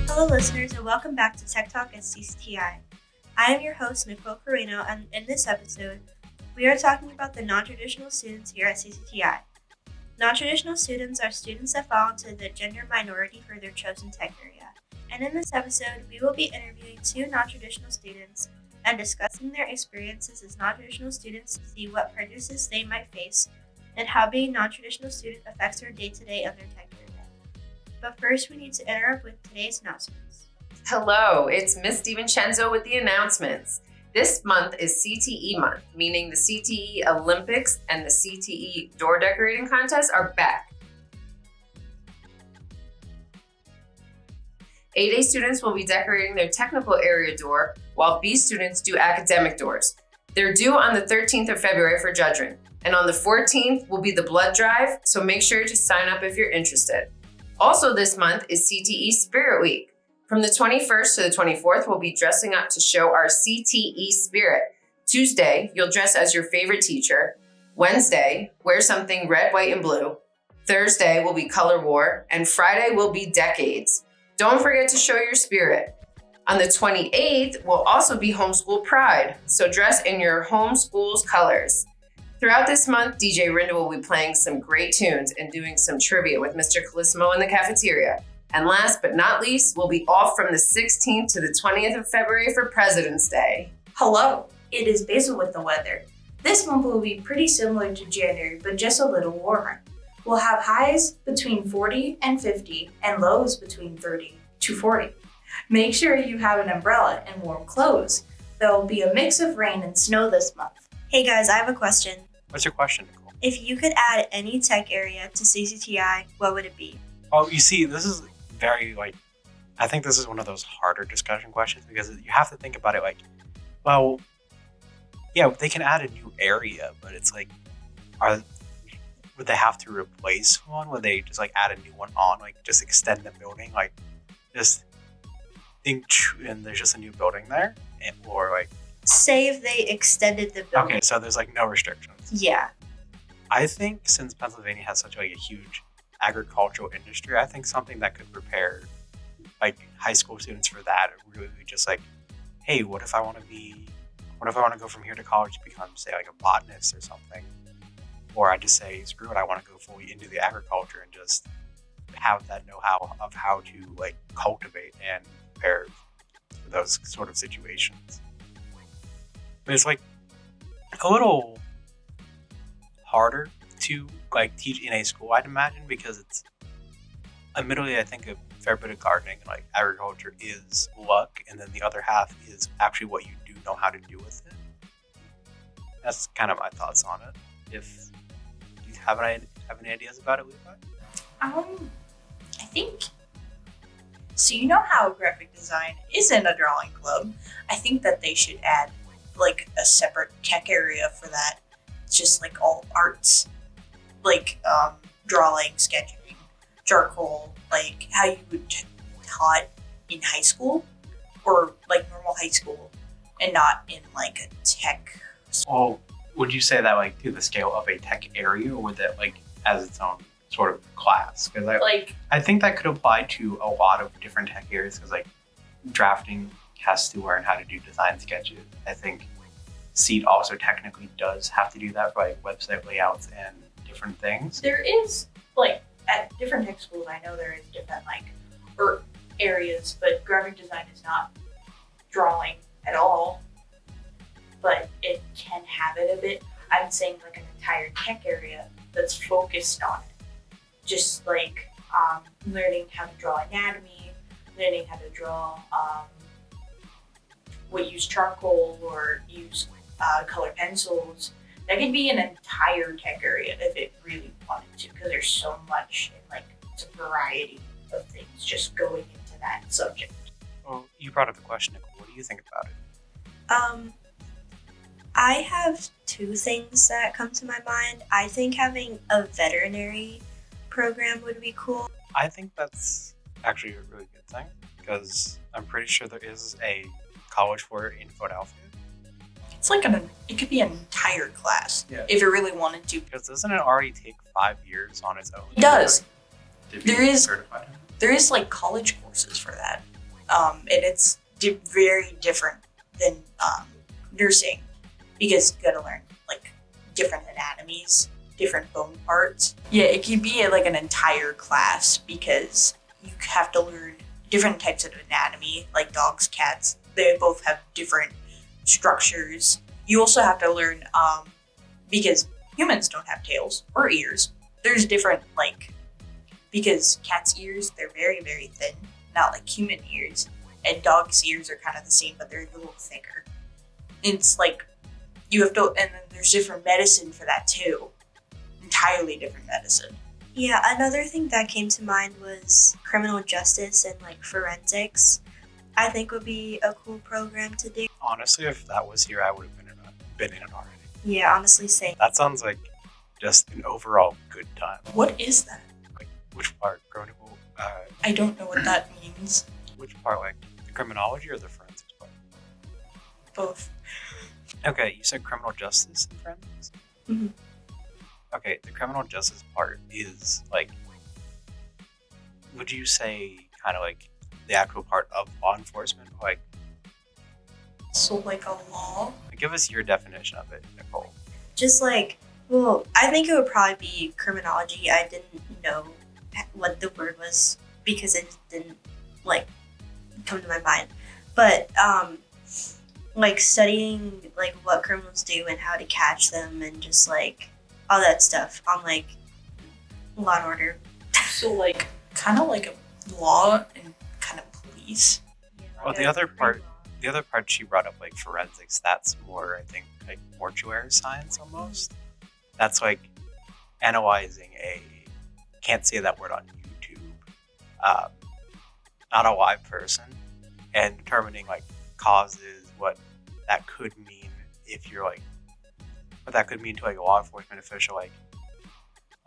Hello listeners and welcome back to TechTalk at CCTI. I am your host Nicole Carino, and in this episode, we are talking about the non-traditional students here at CCTI. Non-traditional students are students that fall into the gender minority for their chosen tech area. And in this episode, we will be interviewing two non-traditional students and discussing their experiences as non-traditional students to see what prejudices they might face and how being a non-traditional student affects their day-to-day of their tech area. But first, we need to interrupt with today's announcements. Hello, it's Miss DiVincenzo with the announcements. This month is CTE month, meaning the CTE Olympics and the CTE door decorating contest are back. A students will be decorating their technical area door, while B students do academic doors. They're due on the 13th of February for judging, and on the 14th will be the blood drive, so make sure to sign up if you're interested. Also this month is CTE Spirit Week. From the 21st to the 24th, we'll be dressing up to show our CTE spirit. Tuesday, you'll dress as your favorite teacher. Wednesday, wear something red, white, and blue. Thursday will be color war, and Friday will be decades. Don't forget to show your spirit. On the 28th will also be Homeschool Pride, so dress in your homeschool's colors. Throughout this month, DJ Rinda will be playing some great tunes and doing some trivia with Mr. Calissimo in the cafeteria. And last but not least, we'll be off from the 16th to the 20th of February for President's Day. Hello, it is Basil with the weather. This month will be pretty similar to January, but just a little warmer. We'll have highs between 40 and 50 and lows between 30 to 40. Make sure you have an umbrella and warm clothes. There will be a mix of rain and snow this month. Hey guys, I have a question. What's your question, Nicole? If you could add any tech area to CCTI, what would it be? Oh, you see, this is very, I think this is one of those harder discussion questions because you have to think about it well, yeah, they can add a new area, but it's would they have to replace one? Would they just add a new one on, just extend the building? Just think, and there's just a new building there? Or Say if they extended the building. Okay, so there's no restrictions. Yeah. I think since Pennsylvania has such a huge agricultural industry, I think something that could prepare high school students for that really just hey, what if I want to go from here to college to become, say, a botanist or something? Or I just say, screw it, I want to go fully into the agriculture and just have that know-how of how to cultivate and prepare for those sort of situations. But it's a little harder to teach in a school, I'd imagine, because it's admittedly I think a fair bit of gardening and agriculture is luck, and then the other half is actually what you do know how to do with it. That's kind of my thoughts on it. If you have any ideas about it, Levi? I think, so you know how graphic design isn't a drawing club? I think that they should add a separate tech area for that. It's just all arts, drawing, sketching, charcoal, how you would taught in high school or normal high school, and not in a tech. Well, would you say that to the scale of a tech area, or would that as its own sort of class? Because I think that could apply to a lot of different tech areas, because drafting has to learn how to do design sketches. I think SEED also technically does have to do that for website layouts and different things. There is at different tech schools, I know there is different areas, but graphic design is not drawing at all, but it can have it a bit. I'm saying an entire tech area that's focused on it. Just learning how to draw anatomy, learning how to draw use charcoal or use color pencils. That could be an entire tech area if it really wanted to, because there's so much and it's a variety of things just going into that subject. Well, you brought up a question, Nicole. What do you think about it? I have two things that come to my mind. I think having a veterinary program would be cool. I think that's actually a really good thing, because I'm pretty sure there is a college for it in Philadelphia. It's like it could be an entire class Yeah. if it really wanted to. Because doesn't it already take 5 years on its own? It does. To be There is- certified? There is like college courses for that, and it's very different than nursing because you got to learn like different anatomies, different bone parts. Yeah, it could be like an entire class because you have to learn different types of anatomy, like dogs, cats. They both have different structures. You also have to learn because humans don't have tails or ears. There's different because cats' ears, they're very, very thin, not like human ears. And dogs' ears are kind of the same, but they're a little thicker. It's like you have to, and then there's different medicine for that too. Entirely different medicine. Yeah, another thing that came to mind was criminal justice and like forensics. I think would be a cool program to do. Honestly, if that was here, I would have been in it already. Yeah, honestly, same. That sounds like just an overall good time. What is that? Like, which part? Criminal? I don't know what that means. Which part? Like, the criminology or the forensics part? Both. Okay, you said criminal justice and forensics? Mhm. Okay, the criminal justice part is, like, would you say kind of like the actual part of law enforcement? Like, So like a law? give us your definition of it, Nicole. Just like, well, I think it would probably be criminology. I didn't know what the word was because it just didn't like come to my mind. But like studying like what criminals do and how to catch them and just like all that stuff on like Law and Order. So like kind of like a law and kind of police. Well, the other part she brought up, like forensics, that's more, I think, like mortuary science almost. That's like analyzing can't say that word on YouTube, not a live person, and determining like causes, what that could mean if you're like, what that could mean to like a law enforcement official,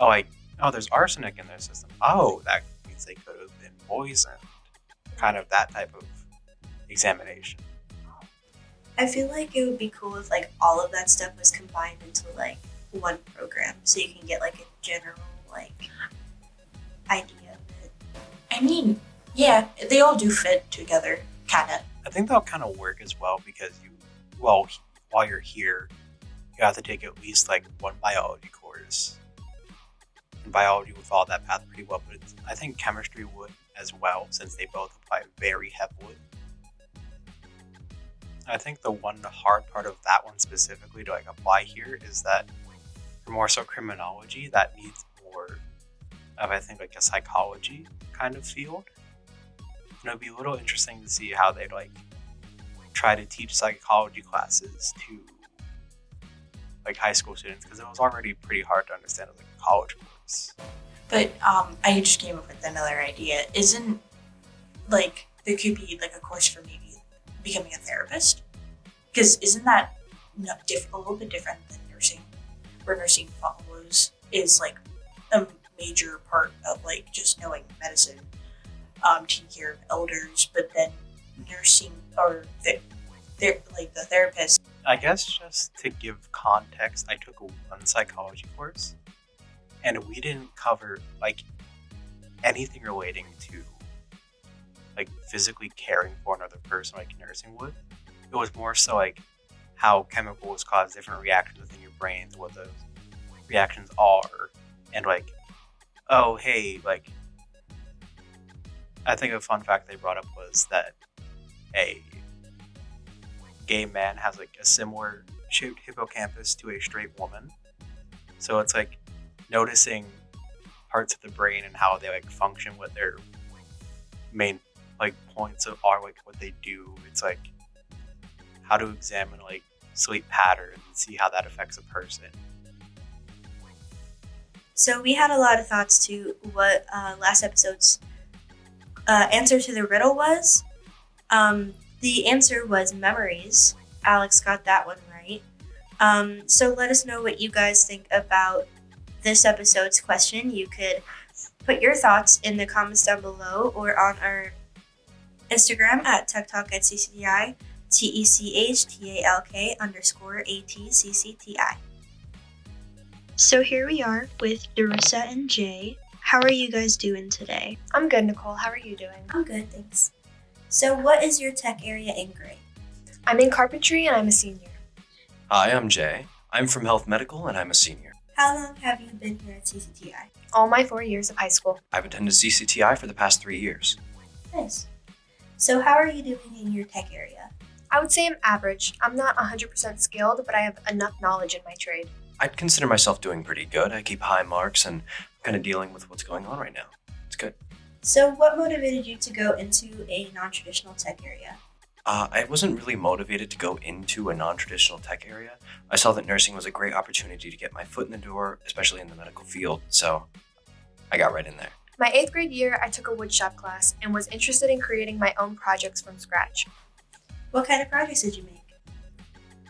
like, oh, there's arsenic in their system. Oh, that means they could have been poisoned. Kind of that type of examination. I feel like it would be cool if like all of that stuff was combined into like one program, so you can get like a general like idea of it. I mean, yeah, they all do fit together, kind of. I think that'll kind of work as well because while you're here, you have to take at least like one biology course. And biology would follow that path pretty well, but I think chemistry would as well, since they both apply very heavily. I think the one hard part of that one specifically to like apply here is that for more so criminology, that needs more of, I think, like a psychology kind of field. And it'd be a little interesting to see how they'd like try to teach psychology classes to like high school students, because it was already pretty hard to understand as like a college course. But I just came up with another idea. Isn't like there could be like a course for maybe becoming a therapist? Because isn't that a little bit different than nursing? Where nursing follows is like a major part of like just knowing medicine, taking care of elders, but then nursing or like the therapist. I guess just to give context, I took one psychology course, and we didn't cover like anything relating to like physically caring for another person like nursing would. It was more so like how chemicals cause different reactions within your brains, what those reactions are, and like, oh hey, like I think a fun fact they brought up was that a gay man has like a similar shaped hippocampus to a straight woman. So it's like noticing parts of the brain and how they like function, what their main like points are, like what they do. It's like how to examine like sleep patterns and see how that affects a person. So we had a lot of thoughts to what last episode's answer to the riddle was. The answer was memories. Alex got that one right. So let us know what you guys think about this episode's question. You could put your thoughts in the comments down below or on our Instagram at TechTalk at CCTI. TechTalk_ATCCTI. So here we are with Darissa and Jay. How are you guys doing today? I'm good, Nicole. How are you doing? I'm good, thanks. So what is your tech area in grade? I'm in carpentry and I'm a senior. Hi, I'm Jay. I'm from Health Medical and I'm a senior. How long have you been here at CCTI? All my 4 years of high school. I've attended CCTI for the past 3 years. Nice. So how are you doing in your tech area? I would say I'm average. I'm not 100% skilled, but I have enough knowledge in my trade. I'd consider myself doing pretty good. I keep high marks and I'm kind of dealing with what's going on right now. It's good. So what motivated you to go into a non-traditional tech area? I wasn't really motivated to go into a non-traditional tech area. I saw that nursing was a great opportunity to get my foot in the door, especially in the medical field, so I got right in there. My 8th grade year, I took a woodshop class and was interested in creating my own projects from scratch. What kind of projects did you make?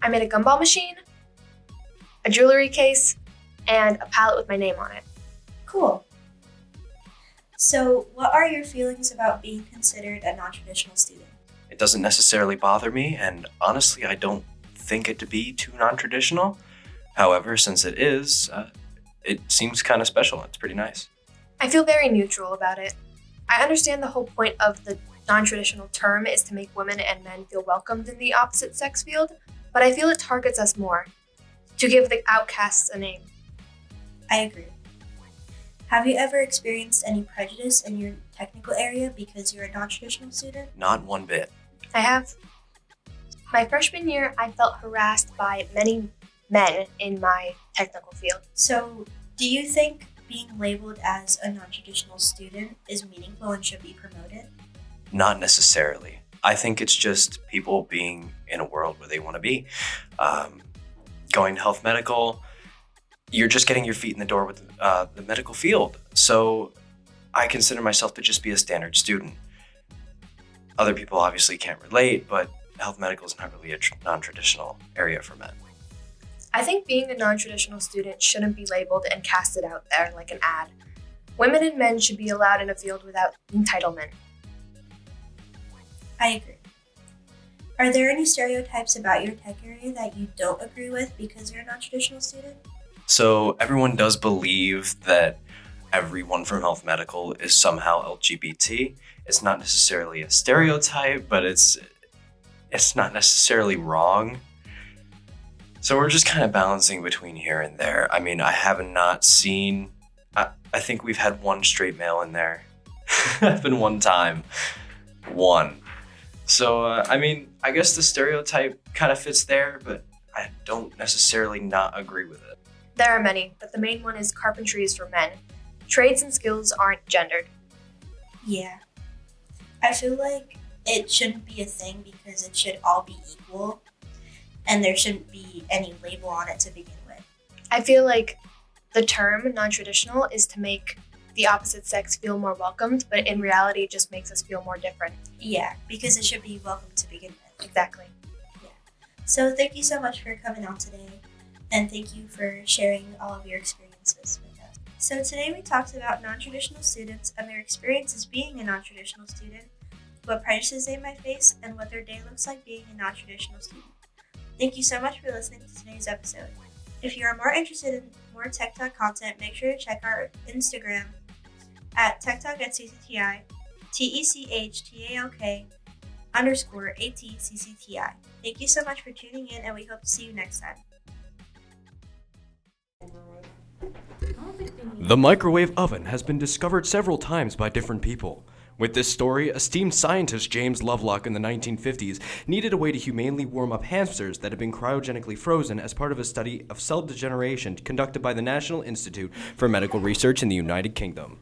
I made a gumball machine, a jewelry case, and a palette with my name on it. Cool. So what are your feelings about being considered a non-traditional student? It doesn't necessarily bother me, and honestly, I don't think it to be too non-traditional. However, since it is, it seems kind of special. It's pretty nice. I feel very neutral about it. I understand the whole point of the non-traditional term is to make women and men feel welcomed in the opposite sex field, but I feel it targets us more, to give the outcasts a name. I agree. Have you ever experienced any prejudice in your technical area because you're a non-traditional student? Not one bit. I have. My freshman year, I felt harassed by many men in my technical field. So do you think being labeled as a non-traditional student is meaningful and should be promoted? Not necessarily. I think it's just people being in a world where they want to be. Going to health medical, you're just getting your feet in the door with the medical field. So I consider myself to just be a standard student. Other people obviously can't relate, but health medical is not really a non-traditional area for men. I think being a non-traditional student shouldn't be labeled and casted out there like an ad. Women and men should be allowed in a field without entitlement. I agree. Are there any stereotypes about your tech area that you don't agree with because you're a non-traditional student? So everyone does believe that everyone from health medical is somehow LGBT. It's not necessarily a stereotype, but it's not necessarily wrong. So we're just kind of balancing between here and there. I mean, I have not seen, I think we've had one straight male in there. Happened one time. One. So, I mean, I guess the stereotype kind of fits there, but I don't necessarily not agree with it. There are many, but the main one is carpentry is for men. Trades and skills aren't gendered. Yeah. I feel like it shouldn't be a thing because it should all be equal and there shouldn't be any label on it to begin with. I feel like the term non-traditional is to make the opposite sex feel more welcomed, but in reality it just makes us feel more different. Yeah, because it should be welcome to begin with. Exactly. So thank you so much for coming on today, and thank you for sharing all of your experiences with us. So today we talked about non-traditional students and their experiences being a non-traditional student, what prejudices they might face, and what their day looks like being a non-traditional student. Thank you so much for listening to today's episode. If you are more interested in more TechTalk content, make sure to check our Instagram at TechTalk@CCTI, TechTalk_ATCCTI. Thank you so much for tuning in, and we hope to see you next time. The microwave oven has been discovered several times by different people. With this story, esteemed scientist James Lovelock in the 1950s needed a way to humanely warm up hamsters that had been cryogenically frozen as part of a study of cell degeneration conducted by the National Institute for Medical Research in the United Kingdom.